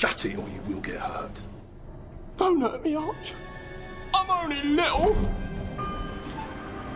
Shut it or you will get hurt. Don't hurt me, Arch. I'm only little.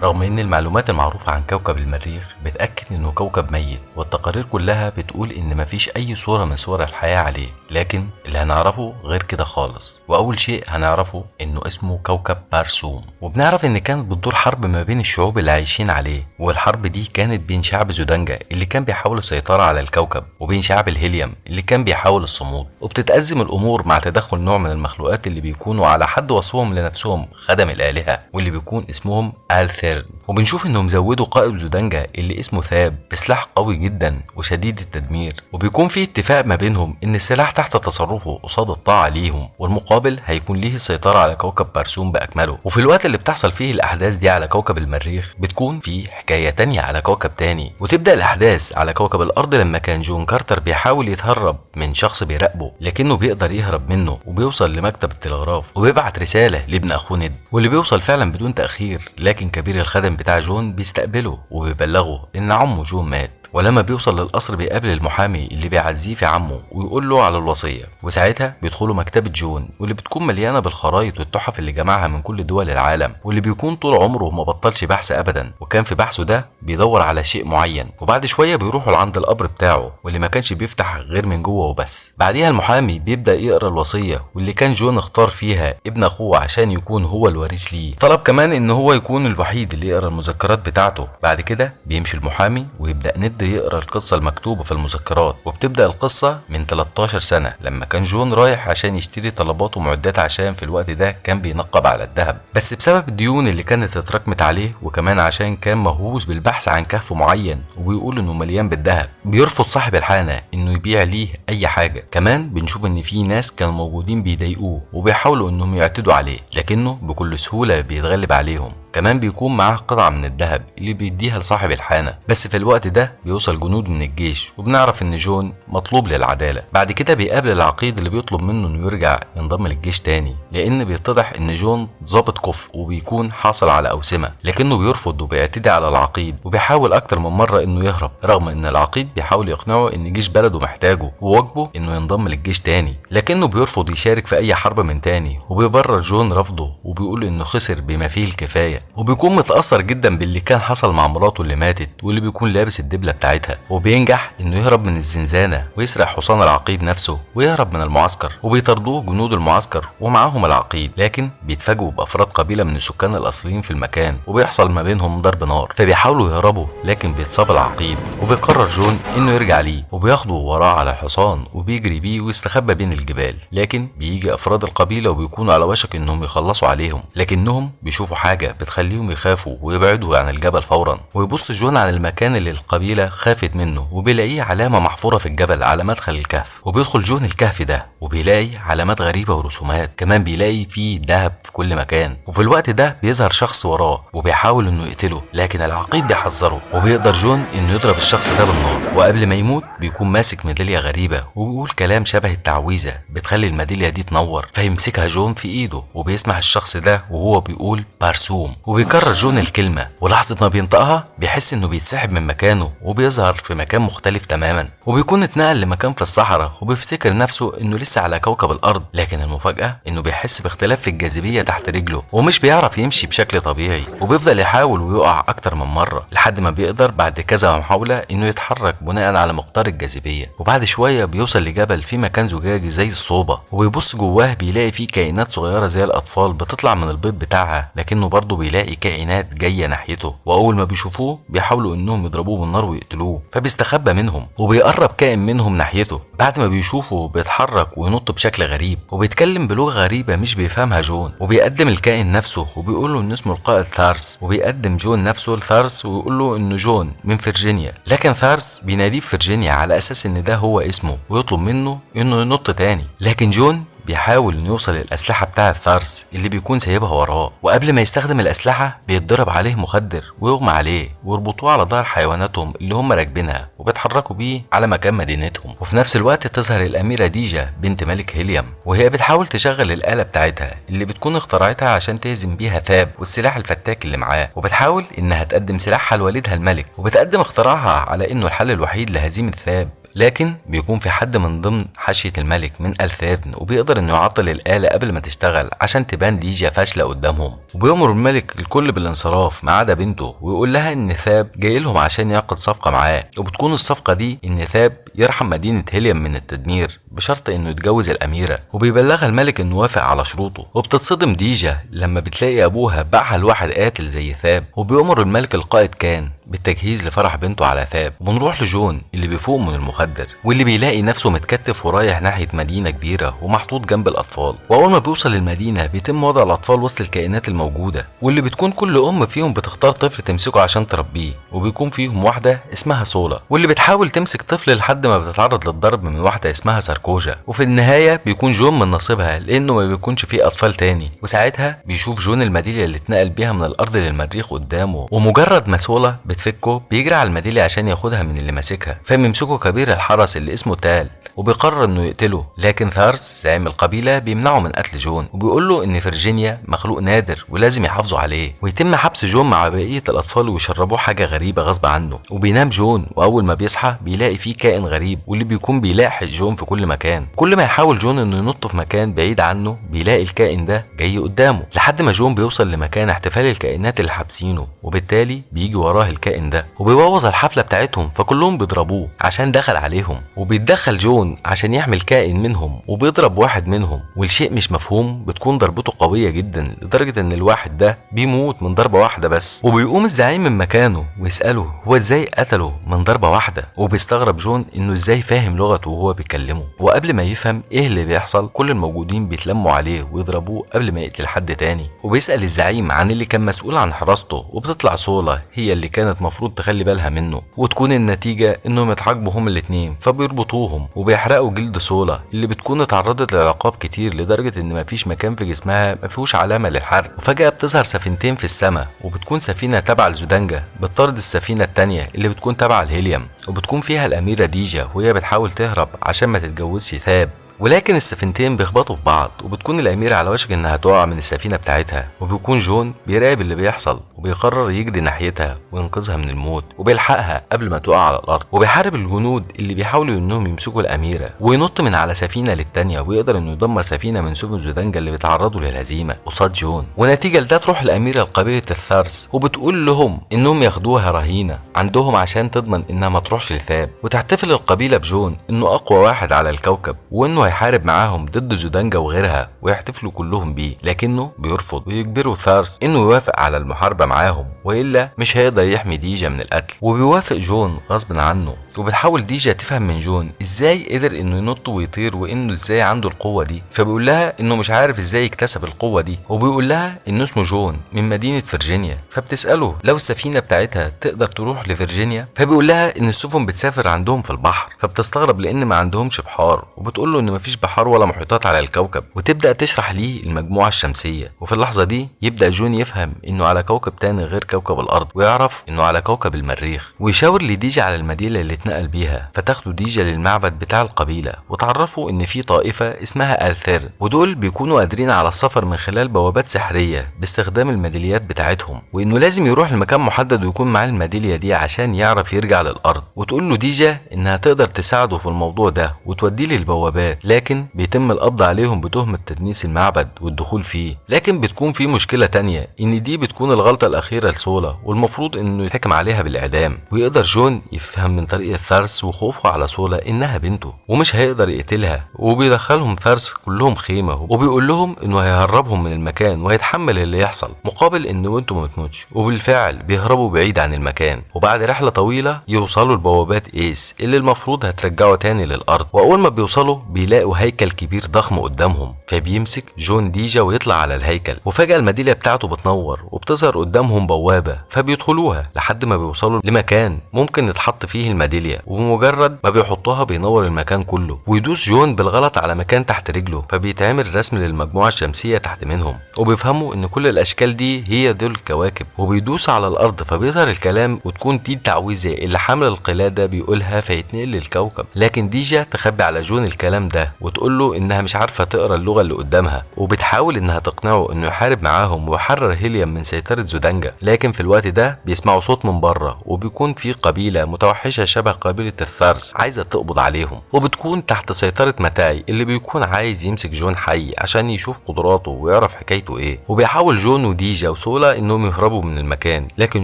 رغم ان المعلومات المعروفة عن كوكب المريخ بتأكد انه كوكب ميت، والتقارير كلها بتقول ان مفيش اي صورة من صور الحياة عليه، لكن اللي هنعرفه غير كده خالص. واول شيء هنعرفه انه اسمه كوكب بارسوم، وبنعرف ان كانت بتدور حرب ما بين الشعوب اللي عايشين عليه، والحرب دي كانت بين شعب زودنجا اللي كان بيحاول السيطرة على الكوكب، وبين شعب الهيليوم اللي كان بيحاول الصمود. وبتتأزم الامور مع تدخل نوع من المخلوقات اللي بيكونوا على حد وصفهم لنفسهم خدم الآلهة، واللي بيكون اسمهم آلثيرن. وبنشوف انهم زودوا قائد زودنجا اللي اسمه ثاب بسلاح قوي جدا وشديد التدمير، وبيكون في اتفاق ما بينهم ان السلاح تحت تصرفه قصاد الطاعة ليهم، والمقابل هيكون ليه السيطرة على كوكب بارسوم باكمله. وفي الوقت اللي بتحصل فيه الاحداث دي على كوكب المريخ بتكون في حكاية تانية على كوكب تاني، وتبدأ الاحداث على كوكب الارض لما كان جون كارتر بيحاول يتهرب من شخص بيراقبه، لكنه بيقدر يهرب منه وبيوصل لمكتب التلغراف وبيبعت رسالة لابن اخوه ند، واللي بيوصل فعلا بدون تأخير. لكن كبير الخدم بتاع جون بيستقبله وبيبلغه ان عمه جون مات. ولما بيوصل للقصر بيقابل المحامي اللي بيعزيه في عمه ويقول له على الوصيه، وساعتها بيدخلوا مكتبه جون واللي بتكون مليانه بالخرايط والتحف اللي جمعها من كل دول العالم، واللي بيكون طول عمره ما بطلش بحث ابدا، وكان في بحثه ده بيدور على شيء معين. وبعد شويه بيروحوا لعند القبر بتاعه واللي ما كانش بيفتح غير من جوه وبس. بعديها المحامي بيبدا يقرا الوصيه واللي كان جون اختار فيها ابن اخوه عشان يكون هو الوريث ليه. طلب كمان ان هو يكون الوحيد اللي يقرا المذكرات بتاعته. بعد كده بيمشي المحامي ويبدا ند يقرا القصه المكتوبه في المذكرات، وبتبدا القصه من 13 سنه لما كان جون رايح عشان يشتري طلبات ومعدات، عشان في الوقت ده كان بينقب على الذهب، بس بسبب الديون اللي كانت اتراكمت عليه، وكمان عشان كان مهووس بالبحث عن كهف معين وبيقول انه مليان بالذهب، بيرفض صاحب الحانه انه يبيع ليه اي حاجه. كمان بنشوف ان في ناس كانوا موجودين بيضايقوه وبيحاولوا انهم يعتدوا عليه، لكنه بكل سهوله بيتغلب عليهم. كمان بيكون معاه قطعة من الذهب اللي بيديها لصاحب الحانة، بس في الوقت ده بيوصل جنود من الجيش وبنعرف ان جون مطلوب للعدالة. بعد كده بيقابل العقيد اللي بيطلب منه انه يرجع ينضم للجيش تاني، لان بيتضح ان جون ضابط كفء وبيكون حاصل على أوسمة، لكنه بيرفض وبيعتدي على العقيد وبيحاول اكتر من مرة انه يهرب، رغم ان العقيد بيحاول يقنعه ان جيش بلده محتاجه وواجبه انه ينضم للجيش تاني، لكنه بيرفض يشارك في اي حرب من تاني. وبيبرر جون رفضه وبيقول انه خسر بما فيه الكفاية، وبيكون متأثر جدا باللي كان حصل مع مراته اللي ماتت واللي بيكون لابس الدبلة بتاعتها، وبينجح انه يهرب من الزنزانة ويسرق حصان العقيد نفسه ويهرب من المعسكر، وبيطاردوه جنود المعسكر ومعاهم العقيد، لكن بيتفاجئوا بأفراد قبيلة من السكان الأصليين في المكان وبيحصل ما بينهم ضرب نار، فبيحاولوا يهربوا لكن بيتصاب العقيد، وبيقرر جون انه يرجع ليه وبياخدوا وراه على الحصان وبيجري بيه ويستخبى بين الجبال. لكن بيجي أفراد القبيلة وبيكونوا على وشك انهم يخلصوا عليهم، لكنهم بيشوفوا حاجة بتخليهم يخافوا ويبعدوا عن الجبل فورا. ويبص جون عن المكان اللي القبيلة خافت منه وبيلاقيه علامة محفورة في الجبل على مدخل الكهف، وبيدخل جون الكهف ده وبيلاقي علامات غريبة ورسومات، كمان بيلاقي فيه ذهب في كل مكان. وفي الوقت ده بيظهر شخص وراه وبيحاول انه يقتله، لكن العقيد بيحذره وبيقدر جون انه يضرب الشخص ده بالنار. وقبل ما يموت بيكون ماسك ميدالية غريبة وبيقول كلام شبه التعويذة بتخلي الميدالية دي تنور، فيمسكها جون في ايده وبيسمع الشخص ده وهو بيقول بارسوم، وبيكرر جون الكلمة، ولحظة ما بينطقها بيحس انه بيتسحب من مكانه وبيظهر في مكان مختلف تماما، وبيكون اتنقل لمكان في الصحراء وبيفتكر نفسه انه لسه على كوكب الارض. لكن المفاجأة انه بيحس باختلاف في الجاذبية تحت رجله ومش بيعرف يمشي بشكل طبيعي، وبيفضل يحاول ويقع اكتر من مرة لحد ما بيقدر بعد كذا محاولة انه يتحرك بناء على مقدار الجاذبية. وبعد شوية بيوصل لجبل فيه مكان زجاجي زي الصوبة، وبيبص جواه بيلاقي فيه كائنات صغيرة زي الاطفال بتطلع من البيض بتاعها، لكنه برضه بيلاقي كائنات جاية ناحيته، واول ما بيشوفوه بيحاولوا انهم يضربوه بالنار ويقتلوه، فبيستخبى منهم وبيقرب كائن منهم ناحيته. بعد ما بيشوفه بيتحرك وينط بشكل غريب وبيتكلم بلغة غريبة مش بيفهمها جون، وبيقدم الكائن نفسه وبيقول له ان اسمه القائد ثارس، وبيقدم جون نفسه لثارس ويقول له انه جون من فرجينيا، لكن ثارس بيناديه بفرجينيا على اساس ان ده هو اسمه ويطلب منه انه ينط تاني. لكن جون بيحاول انه يوصل للاسلحه بتاع الثارس اللي بيكون سايبها وراه، وقبل ما يستخدم الاسلحه بيتضرب عليه مخدر ويغمى عليه ويربطوه على ظهر حيواناتهم اللي هم راكبينها وبيتحركوا بيه على مكان مدينتهم. وفي نفس الوقت تظهر الاميره ديجا بنت ملك هيليوم، وهي بتحاول تشغل الاله بتاعتها اللي بتكون اخترعتها عشان تهزم بيها ثاب والسلاح الفتاك اللي معاه، وبتحاول انها تقدم سلاحها لوالدها الملك، وبتقدم اختراعها على انه الحل الوحيد لهزيمه ثاب، لكن بيكون في حد من ضمن حاشية الملك من الثابن وبيقدر انه يعطل الآلة قبل ما تشتغل عشان تبان ديجا فاشلة قدامهم. وبيأمر الملك الكل بالانصراف ما عدا بنته، ويقول لها ان ثاب جاي لهم عشان يعقد صفقة معاه، وبتكون الصفقة دي ان ثاب يرحم مدينة هيليوم من التدمير بشرط انه يتجوز الاميرة، وبيبلغها الملك انه وافق على شروطه. وبتتصدم ديجا لما بتلاقي ابوها باعها لواحد قاتل زي ثاب، وبيأمر الملك القائد كان بالتجهيز لفرح بنته على ثاب. وبنروح لجون اللي بيفوق من المخدر واللي بيلاقي نفسه متكتف ورايح ناحية مدينة كبيرة ومحطوط جنب الأطفال. وأول ما بيوصل للمدينة بيتم وضع الأطفال وسط الكائنات الموجودة، واللي بتكون كل أم فيهم بتختار طفل تمسكه عشان تربيه، وبيكون فيهم واحدة اسمها سولا واللي بتحاول تمسك طفل لحد ما بتتعرض للضرب من واحدة اسمها ساركوجا. وفي النهاية بيكون جون من نصيبها لأنه ما بيكونش فيه أطفال تاني، وساعتها بيشوف جون الميدالية اللي اتنقل بيها من الأرض للمريخ قدامه، ومجرد ما سولا بتفكه بيجري على الميدالية عشان ياخدها من اللي ماسكها، فبيمسكه كبير الحرس اللي اسمه تال وبيقرر انه يقتله. لكن ثارس زعيم القبيله بيمنعه من قتل جون، وبيقول له ان فيرجينيا مخلوق نادر ولازم يحافظوا عليه. ويتم حبس جون مع بقيه الاطفال ويشربوه حاجه غريبه غصب عنه. وبينام جون، واول ما بيصحى بيلاقي فيه كائن غريب واللي بيكون بيلاحق جون في كل مكان. كل ما يحاول جون انه ينط في مكان بعيد عنه بيلاقي الكائن ده جاي قدامه، لحد ما جون بيوصل لمكان احتفال الكائنات اللي حابسينه، وبالتالي بيجي وراه الكائن ده وبيبوظ الحفله بتاعتهم، فكلهم بيضربوه عشان دخل عليهم. وبيتدخل جون عشان يحمل كائن منهم وبيضرب واحد منهم، والشيء مش مفهوم بتكون ضربته قويه جدا لدرجه ان الواحد ده بيموت من ضربه واحده بس. وبيقوم الزعيم من مكانه ويساله هو ازاي قتله من ضربه واحده، وبيستغرب جون انه ازاي فاهم لغته وهو بيكلمه. وقبل ما يفهم ايه اللي بيحصل كل الموجودين بيتلموا عليه ويضربوه قبل ما يقتل حد تاني. وبيسال الزعيم عن اللي كان مسؤول عن حراسته، وبتطلع سولا هي اللي كانت مفروض تخلي بالها منه، وتكون النتيجه انهم يتعاقبوا هما الاتنين، فبيربطوهم وبيحرقوا جلد سولا اللي بتكون اتعرضت لعقاب كتير لدرجه ان مفيش مكان في جسمها مفيهوش علامه للحرق. وفجاه بتظهر سفينتين في السماء، وبتكون سفينه تبع الزودانجا بتطارد السفينه التانيه اللي بتكون تبع الهيليوم، وبتكون فيها الاميره ديجا وهي بتحاول تهرب عشان ما تتجوزش ثاب. ولكن السفينتين بيخبطوا في بعض، وبتكون الأميرة على وشك إنها تقع من السفينة بتاعتها، وبيكون جون بيراقب اللي بيحصل وبيقرر يجري ناحيتها وينقذها من الموت، وبيلحقها قبل ما تقع على الأرض. وبيحارب الجنود اللي بيحاولوا إنهم يمسكوا الأميرة، وينط من على سفينة للتانية ويقدر إنه يدمر سفينة من سفن زودانجا اللي بيتعرضوا للهزيمة قصاد جون. ونتيجة لده تروح الأميرة لقبيلة الثارس وبتقول لهم إنهم ياخدوها رهينة عندهم عشان تضمن إنها ما تروحش لثاب. وتحتفل القبيلة بجون إنه أقوى واحد على الكوكب، وإنه هيحارب معاهم ضد زودانجا وغيرها، ويحتفلوا كلهم بيه. لكنه بيرفض ويجبروا ثارس انه يوافق على المحاربه معاهم، والا مش هيقدر يحمي ديجا من القتل. وبيوافق جون غصب عنه. وبتحاول ديجا تفهم من جون ازاي قدر انه ينط ويطير وانه ازاي عنده القوه دي، فبيقول لها انه مش عارف ازاي يكتسب القوه دي. وبيقول لها انه اسمه جون من مدينه فيرجينيا، فبتساله لو السفينه بتاعتها تقدر تروح لفيرجينيا، فبيقول لها ان السفن بتسافر عندهم في البحر، فبتستغرب لان ما عندهمش بحار، وبتقول له ان مفيش بحار ولا محيطات على الكوكب، وتبدا تشرح ليه المجموعه الشمسيه. وفي اللحظه دي يبدا جون يفهم انه على كوكب تاني غير كوكب الارض، ويعرف انه على كوكب المريخ. ويشاور لديجا على المدينه اللي اتنقل بيها، فتاخده ديجا للمعبد بتاع القبيله، وتعرفوا ان في طائفه اسمها الثير، ودول بيكونوا قادرين على السفر من خلال بوابات سحريه باستخدام الميداليات بتاعتهم، وانه لازم يروح لمكان محدد ويكون معاه الميداليه دي عشان يعرف يرجع للارض. وتقول له ديجا انها تقدر تساعده في الموضوع ده وتوديه للبوابات، لكن بيتم القبض عليهم بتهمه تدنيس المعبد والدخول فيه. لكن بتكون في مشكله تانية، ان دي بتكون الغلطه الاخيره لسولا، والمفروض انه يتحكم عليها بالاعدام. ويقدر جون يفهم من طريقه ثارس وخوفه على سولا انها بنته ومش هيقدر يقتلها، وبيدخلهم ثارس كلهم خيمه، وبيقول لهم انه هيهربهم من المكان وهيتحمل اللي يحصل مقابل انه بنته ما تموتش. وبالفعل بيهربوا بعيد عن المكان، وبعد رحله طويله يوصلوا لبوابات ايس اللي المفروض هترجعه تاني للارض. واول ما بيوصلوا بيلاقوا هيكل كبير ضخم قدامهم، فبيمسك جون ديجا ويطلع على الهيكل، وفجاه الميداليه بتاعته بتنور وبتظهر قدامهم بوابه، فبيدخلوها لحد ما بيوصلوا لمكان ممكن يتحط فيه الميداليه، وبمجرد ما بيحطوها بينور المكان كله. ويدوس جون بالغلط على مكان تحت رجله، فبيتعمل رسم للمجموعه الشمسيه تحت منهم، وبيفهموا ان كل الاشكال دي هي دول الكواكب. وبيدوس على الارض فبيظهر الكلام، وتكون دي التعويذه اللي حامل القلاده بيقولها فيتنقل للكوكب. لكن ديجا تخبي على جون الكلام ده وتقول له انها مش عارفه تقرا اللغه اللي قدامها، وبتحاول انها تقنعه انه يحارب معاهم ويحرر هيليوم من سيطره زودانجا. لكن في الوقت ده بيسمعوا صوت من بره، وبيكون في قبيله متوحشه شبه شبه قبيلة الثارس عايزة تقبض عليهم، وبتكون تحت سيطرة متاي اللي بيكون عايز يمسك جون حي عشان يشوف قدراته ويعرف حكايته ايه. وبيحاول جون وديجا وسولا انهم يهربوا من المكان، لكن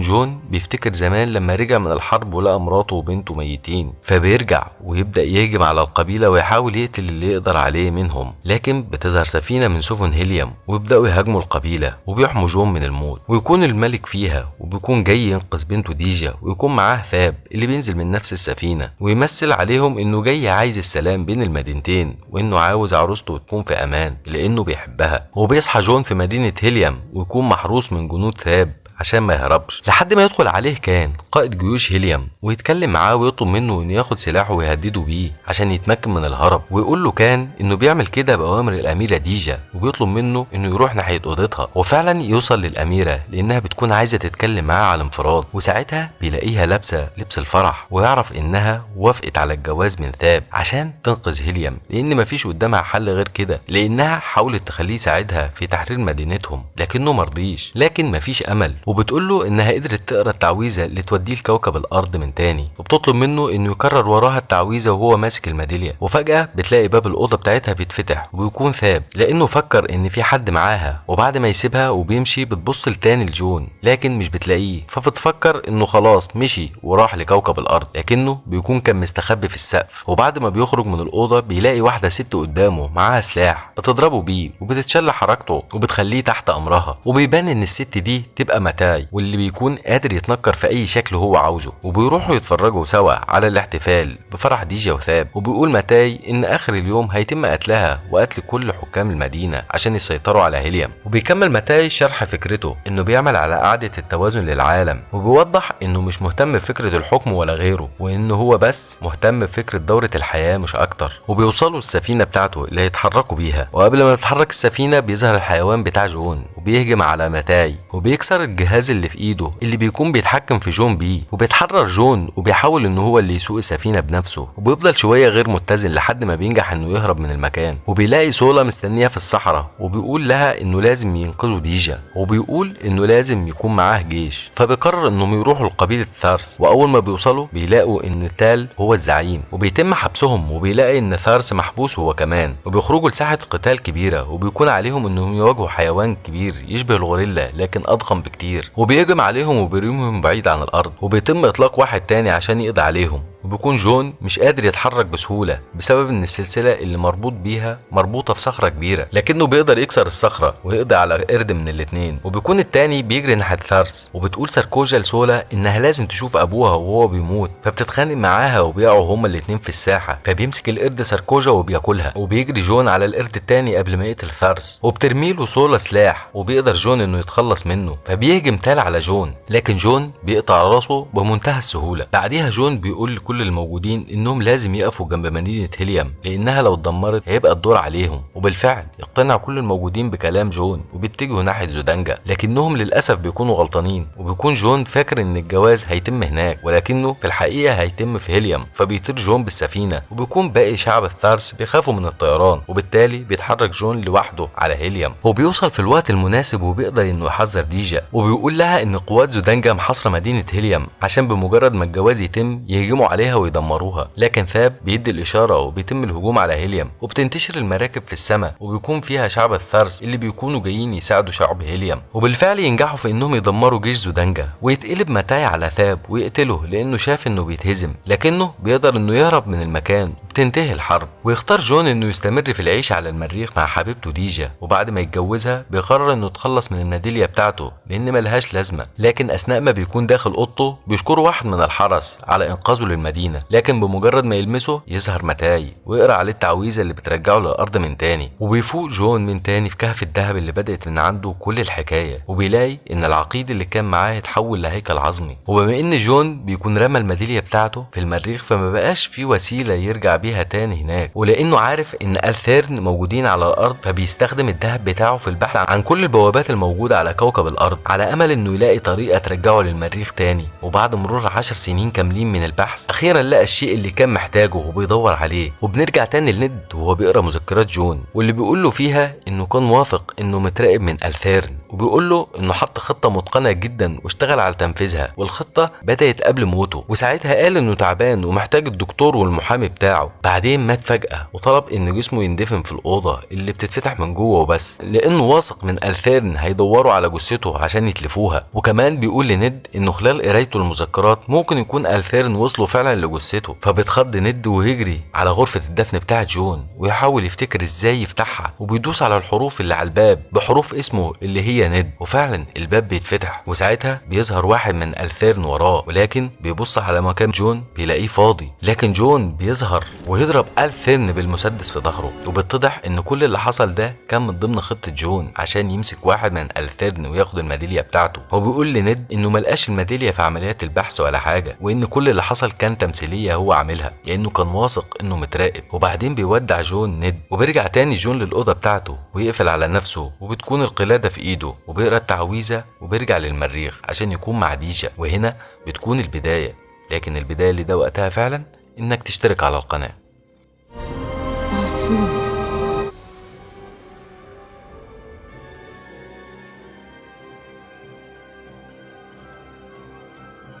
جون بيفتكر زمان لما رجع من الحرب ولقى مراته وبنته ميتين، فبيرجع ويبدأ يهجم على القبيلة ويحاول يقتل اللي يقدر عليه منهم. لكن بتظهر سفينة من سفن هيليوم ويبدأوا يهاجموا القبيلة وبيحموا جون من الموت، ويكون الملك فيها وبيكون جاي ينقذ بنته ديجا، ويكون معاه ثاب اللي بينزل من نفس السفينة ويمثل عليهم انه جاي عايز السلام بين المدينتين، وانه عاوز عروسته تكون في امان لانه بيحبها. وبيصحى جون في مدينة هيليوم ويكون محروس من جنود ثاب عشان ما يهربش، لحد ما يدخل عليه كان قائد جيوش هيليوم ويتكلم معاه ويطلب منه انه ياخد سلاحه ويهدده بيه عشان يتمكن من الهرب، ويقول له كان انه بيعمل كده باوامر الاميره ديجا، وبيطلب منه انه يروح ناحيه اوضتها، وفعلا يوصل للاميره لانها بتكون عايزه تتكلم معاه على انفراد، وساعتها بيلاقيها لابسه لبس الفرح ويعرف انها وافقت على الجواز من ثاب عشان تنقذ هيليوم، لان مفيش قدامها حل غير كده، لانها حاولت تخليه يساعدها في تحرير مدينتهم لكنه مرضيش، لكن مفيش امل، وبتقول له انها قدرت تقرا التعويذه اللي توديه لكوكب الارض من تاني، وبتطلب منه انه يكرر وراها التعويذه وهو ماسك الميداليه. وفجاه بتلاقي باب الاوضه بتاعتها بيتفتح وبيكون ثاب لانه فكر ان في حد معاها، وبعد ما يسيبها وبيمشي بتبص لتاني لجون لكن مش بتلاقيه، فبتفكر انه خلاص مشي وراح لكوكب الارض، لكنه بيكون كان مستخبي في السقف. وبعد ما بيخرج من الاوضه بيلاقي واحده ست قدامه معاها سلاح بتضربه بيه وبتتشل حركته وبتخليه تحت امرها، وبيبان ان الست دي تبقى متاي واللي بيكون قادر يتنكر في اي شكل هو عاوزه. وبيروحوا يتفرجوا سوا على الاحتفال بفرح ديجا وثاب، وبيقول متاي ان اخر اليوم هيتم قتلها وقتل كل حكام المدينه عشان يسيطروا على هيليوم. وبيكمل متاي شرح فكرته انه بيعمل على اعاده التوازن للعالم، وبيوضح انه مش مهتم بفكره الحكم ولا غيره، وانه هو بس مهتم بفكره دوره الحياه مش اكتر. وبيوصلوا السفينه بتاعته اللي هيتحركوا بيها، وقبل ما تتحرك السفينه بيظهر الحيوان بتاع جون وبيهجم على متاي وبيكسر الجهاز اللي في ايده اللي بيكون بيتحكم في جون بيه، وبيتحرر جون وبيحاول ان هو اللي يسوق السفينه بنفسه، وبيفضل شويه غير متزن لحد ما بينجح انه يهرب من المكان. وبيلاقي سولا مستنيه في الصحراء وبيقول لها انه لازم ينقذوا ديجا، وبيقول انه لازم يكون معاه جيش، فبيقرر انهم يروحوا لقبيله ثارس. واول ما بيوصلوا بيلاقوا ان تال هو الزعيم وبيتم حبسهم، وبيلاقي ان ثارس محبوس هو كمان، وبيخرجوا لساحه قتال كبيره وبيكون عليهم انهم يواجهوا حيوان كبير يشبه الغوريلا لكن اضخم بكتير، وبيهجم عليهم وبيرميهم بعيد عن الارض، وبيتم اطلاق واحد تاني عشان يقضي عليهم. وبيكون جون مش قادر يتحرك بسهوله بسبب ان السلسله اللي مربوط بيها مربوطه في صخره كبيره، لكنه بيقدر يكسر الصخره ويقضي على قرد من الاتنين. وبيكون التاني بيجري ناحيه ثارس، وبتقول ساركوجا لسولا انها لازم تشوف ابوها وهو بيموت، فبتتخانق معاها وبيقعوا هما الاتنين في الساحه، فبيمسك القرد ساركوجا وبياكلها، وبيجري جون على القرد التاني قبل ما يقتل ثارس، وبترميله سولا سلاح وبيقدر جون انه يتخلص منه، فبيهجم تال على جون لكن جون بيقطع راسه بمنتهى السهوله. بعديها جون بيقول لكل الموجودين انهم لازم يقفوا جنب مدينه هيليوم لانها لو اتدمرت هيبقى الدور عليهم، وبالفعل يقتنع كل الموجودين بكلام جون وبيتجهوا ناحيه زودانجا، لكنهم للاسف بيكونوا غلطانين، وبيكون جون فاكر ان الجواز هيتم هناك ولكنه في الحقيقه هيتم في هيليوم، فبيطير جون بالسفينه، وبيكون باقي شعب الثارس بيخافوا من الطيران، وبالتالي بيتحرك جون لوحده على هيليوم. وبيوصل في الوقت المناسب وبيقدر انه يحذر ديجا، وبيقول لها ان قوات زودانجا محاصره مدينه هيليوم عشان بمجرد ما الجواز يتم يهجموا عليها ويدمروها، لكن ثاب بيدي الاشاره وبيتم الهجوم على هيليوم، وبتنتشر المراكب في السماء وبيكون فيها شعب الثارس اللي بيكونوا جايين يساعدوا شعب هيليوم، وبالفعل ينجحوا في انهم يدمروا جيش زودانجا، ويتقلب متاي على ثاب ويقتله لانه شاف انه بيتهزم، لكنه بيقدر انه يهرب من المكان وبتنتهي الحرب. ويختار جون انه يستمر في العيش على المريخ مع حبيبته ديجا، وبعد ما يتجوزها بيقرر انه يتخلص من الميداليه بتاعته لان ملهاش لازمه، لكن اثناء ما بيكون داخل اوضته بيشكره واحد من الحرس على انقاذه للمدينه، لكن بمجرد ما يلمسه يظهر متاي ويقرا عليه التعويذه اللي بترجعه للارض من تاني، وبيفوق جون من تاني في كهف الذهب اللي بدات من عنده كل الحكايه، وبيلاقي ان العقيد اللي كان معاه اتحول لهيكل عظمي. وبما ان جون بيكون رمى الميداليه بتاعته في المريخ فما بقاش في وسيله يرجع بيها تاني هناك، ولانه عارف ان الثيرن موجودين على الارض فبيستخدم الذهب بتاعه في البحث عن كل البوابات الموجوده على كوكب الارض على امل انه يلاقي طريقه ترجعه للمريخ تاني. وبعد مرور 10 سنين كاملين من البحث اخيرا لقى الشيء اللي كان محتاجه وبيدور عليه. وبنرجع تاني لند وهو بيقرا مذكرات جون، واللي بيقول له فيها انه كان واثق انه متراقب من الثيرن، وبيقول له انه حط خطه متقنه جدا واشتغل على تنفيذها، والخطه بدات قبل موته. وساعتها قال انه تعبان ومحتاج الدكتور والمحامي بتاعه. بعدين مات فجاه وطلب ان جسمه يندفن في الاوضه اللي بتتفتح من جوه وبس، لانه واثق من الثيرن هيدوروا على جثته عشان يتلفوها. وكمان بيقول لند انه خلال قرايته المذكرات ممكن يكون الثيرن وصلوا فعلا لجثته. فبيتخض ند ويجري على غرفه الدفن بتاعه جون ويحاول يفتكر ازاي يفتحها، وبيدوس على الحروف اللي على الباب بحروف اسمه اللي هي ند، وفعلا الباب بيتفتح. وساعتها بيظهر واحد من الثيرن وراه، ولكن بيبص على مكان جون بيلاقيه فاضي. لكن جون بيظهر ويضرب الثيرن بالمسدس في ظهره، وبيتضح ان كل اللي حصل ده كان من ضمن خطه جون عشان يمسك واحد من الثيرن وياخد الميداليه بتاعته. هو بيقول لند انه ملقاش الميداليه في عمليات البحث ولا حاجه، وان كل اللي حصل كان تمثيليه هو عاملها لانه كان واثق انه متراقب. وبعدين بيودع جون ند، وبيرجع تاني جون للاوضه بتاعته ويقفل على نفسه، وبتكون القلاده في ايده، وبيقرا التعويذه وبيرجع للمريخ عشان يكون مع ديجا. وهنا بتكون البدايه، لكن البدايه اللي ده وقتها فعلا انك تشترك على القناه.